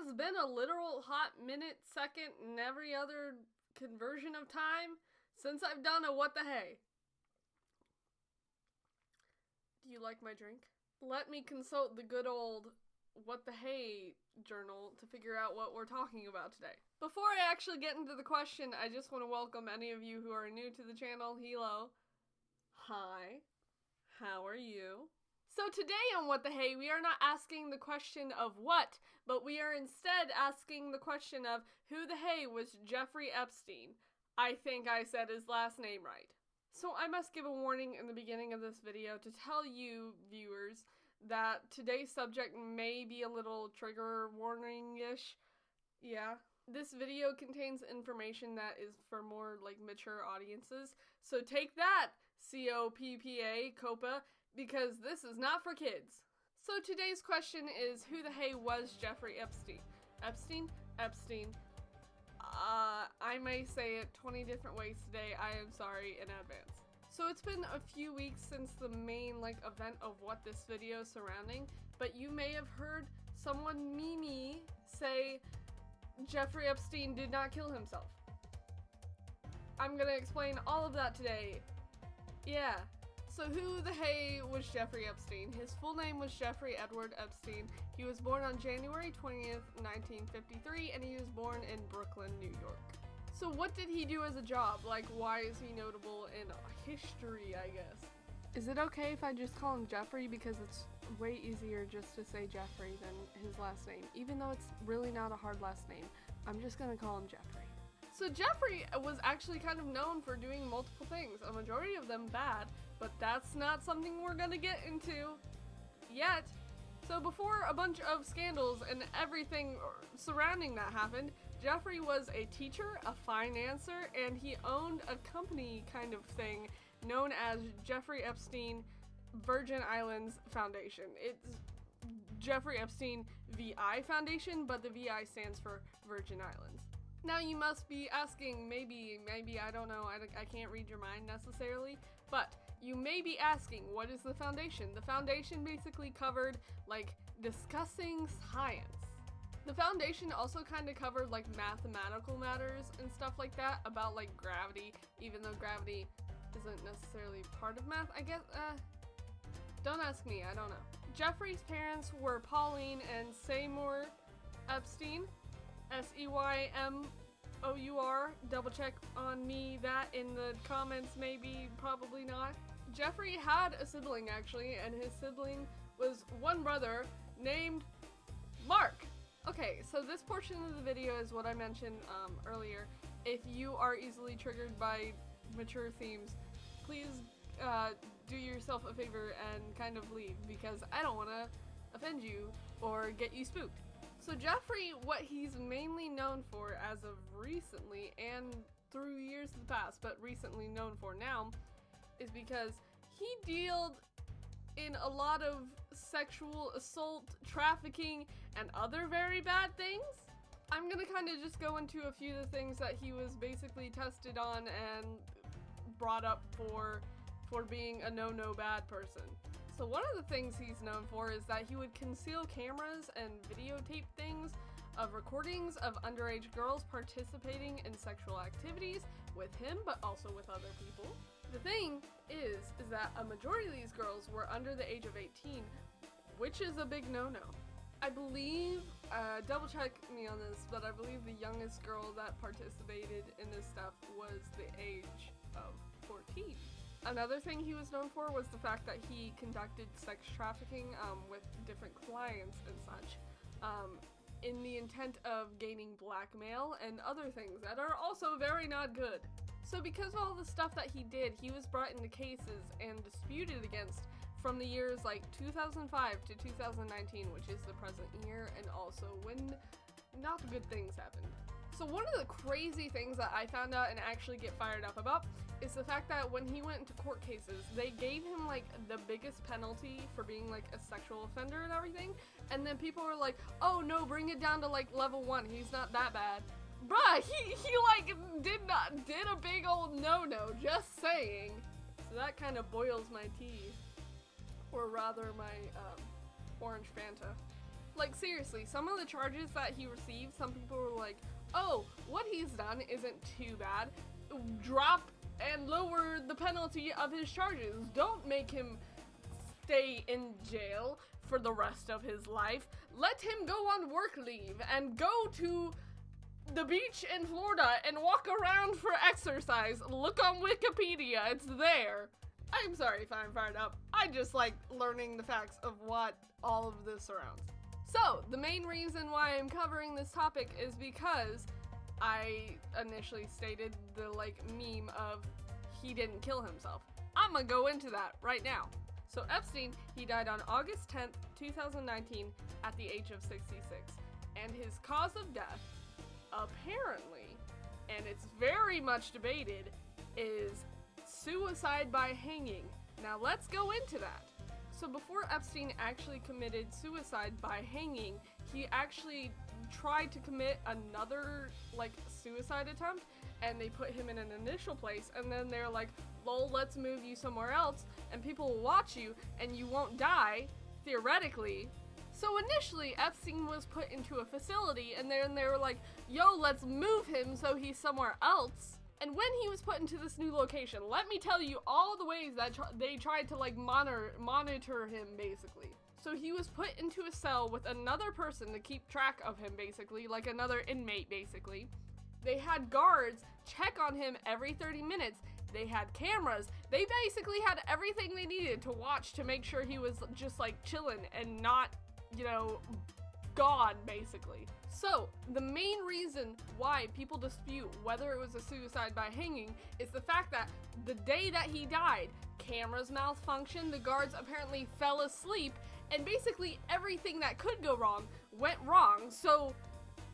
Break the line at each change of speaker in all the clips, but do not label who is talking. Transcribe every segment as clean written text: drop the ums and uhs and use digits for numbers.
has been a literal hot minute, second, and every other conversion of time since I've done a what the hey. Do you like my drink? Let me consult the good old what the hey journal to figure out what we're talking about today. Before I actually get into the question, I just want to welcome any of you who are new to the channel. Hello. Hi. How are you? So today on What the Hey, we are not asking the question of what, but we are instead asking the question of who the hey was Jeffrey Epstein. I think I said his last name right. So I must give a warning in the beginning of this video to tell you, viewers, that today's subject may be a little trigger warning-ish. Yeah. This video contains information that is for more, mature audiences. So take that, C-O-P-P-A, COPA, because this is not for kids. So today's question is, who the hey was Jeffrey Epstein? Epstein. I may say it 20 different ways today. I am sorry in advance. So it's been a few weeks since the main, event of what this video is surrounding, but you may have heard someone meme say Jeffrey Epstein did not kill himself. I'm gonna explain all of that today. Yeah. So who the hey was Jeffrey Epstein? His full name was Jeffrey Edward Epstein. He was born on January 20th, 1953, and he was born in Brooklyn, New York. So what did he do as a job? Why is he notable in history, I guess? Is it okay if I just call him Jeffrey? Because it's way easier just to say Jeffrey than his last name. Even though it's really not a hard last name, I'm just gonna call him Jeffrey. So Jeffrey was actually kind of known for doing multiple things, a majority of them bad, but that's not something we're gonna get into yet. So before a bunch of scandals and everything surrounding that happened, Jeffrey was a teacher, a financier, and he owned a company kind of thing known as Jeffrey Epstein Virgin Islands Foundation. It's Jeffrey Epstein VI Foundation, but the VI stands for Virgin Islands. Now you must be asking, maybe, I don't know, I can't read your mind necessarily, but you may be asking, what is the foundation? The foundation basically covered, discussing science. The foundation also kind of covered, mathematical matters and stuff like that, about, gravity, even though gravity isn't necessarily part of math, I guess, don't ask me, I don't know. Jeffrey's parents were Pauline and Seymour Epstein, S-E-Y-M-O-U-R, double check on me that in the comments, maybe, probably not. Jeffrey had a sibling actually, and his sibling was one brother named Mark. Okay, so this portion of the video is what I mentioned earlier. If you are easily triggered by mature themes, please do yourself a favor and kind of leave, because I don't want to offend you or get you spooked. So Jeffrey, what he's mainly known for as of recently and through years of the past, but recently known for now, is because he dealt in a lot of sexual assault, trafficking, and other very bad things. I'm gonna kind of just go into a few of the things that he was basically tested on and brought up for being a no bad person. So one of the things he's known for is that he would conceal cameras and videotape things of recordings of underage girls participating in sexual activities with him, but also with other people. The thing is that a majority of these girls were under the age of 18, which is a big no-no. I believe, double check me on this, but I believe the youngest girl that participated in this stuff was the age of 14. Another thing he was known for was the fact that he conducted sex trafficking with different clients and such, in the intent of gaining blackmail and other things that are also very not good. So because of all the stuff that he did, he was brought into cases and disputed against from the years 2005 to 2019, which is the present year, and also when not good things happened. So one of the crazy things that I found out and actually get fired up about is the fact that when he went into court cases, they gave him the biggest penalty for being a sexual offender and everything, and then people were like, oh no, bring it down to level 1, he's not that bad. Bruh, he did a big old no-no, just saying. So that kind of boils my tea, or rather my orange Fanta. Like, seriously, some of the charges that he received, some people were like, oh, what he's done isn't too bad. Drop and lower the penalty of his charges. Don't make him stay in jail for the rest of his life. Let him go on work leave and go to the beach in Florida and walk around for exercise. Look on Wikipedia, it's there. I'm sorry if I'm fired up. I just like learning the facts of what all of this surrounds. So, the main reason why I'm covering this topic is because I initially stated the like meme of he didn't kill himself. I'm gonna go into that right now. So Epstein, he died on August 10th, 2019 at the age of 66. And his cause of death, apparently, and it's very much debated, is suicide by hanging. Now let's go into that. So before Epstein actually committed suicide by hanging, he actually tried to commit another like suicide attempt, and they put him in an initial place, and then they're like, lol, let's move you somewhere else and people will watch you and you won't die, theoretically. So initially Epstein was put into a facility, and then they were like, yo, let's move him so he's somewhere else. And when he was put into this new location, let me tell you all the ways that they tried to like monitor him, basically. So he was put into a cell with another person to keep track of him, basically, like another inmate, basically. They had guards check on him every 30 minutes. They had cameras. They basically had everything they needed to watch to make sure he was just like chilling and not, you know, gone, basically. So, the main reason why people dispute whether it was a suicide by hanging is the fact that the day that he died, cameras malfunctioned, the guards apparently fell asleep, and basically everything that could go wrong went wrong. So,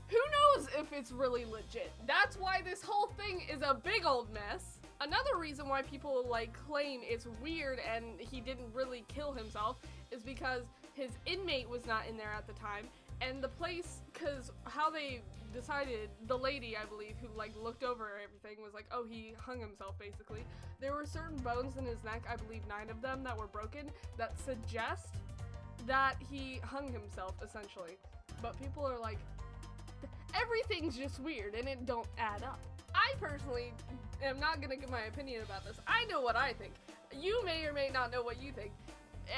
who knows if it's really legit? That's why this whole thing is a big old mess. Another reason why people like claim it's weird and he didn't really kill himself is because his inmate was not in there at the time, and the place, cause how they decided, the lady, I believe, who like looked over everything was like, oh, he hung himself, basically. There were certain bones in his neck, I believe 9 of them, that were broken, that suggest that he hung himself, essentially. But people are like, everything's just weird and it don't add up. I personally am not gonna give my opinion about this. I know what I think. You may or may not know what you think.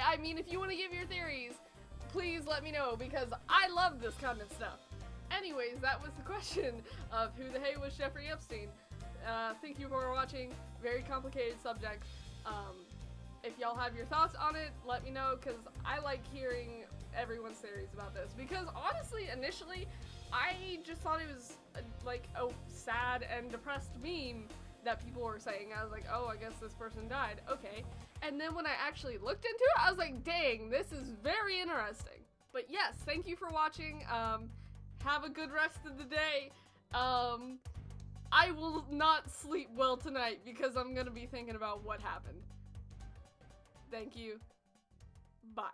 I mean, if you want to give your theories, please let me know, because I love this kind of stuff. Anyways, that was the question of who the hey was Jeffrey Epstein. Thank you for watching. Very complicated subject. If y'all have your thoughts on it, let me know, because I like hearing everyone's theories about this. Because honestly, initially, I just thought it was like a sad and depressed meme that people were saying. I was like, oh, I guess this person died. Okay. And then when I actually looked into it, I was like, dang, this is very interesting. But yes, thank you for watching. Have a good rest of the day. I will not sleep well tonight because I'm gonna be thinking about what happened. Thank you. Bye.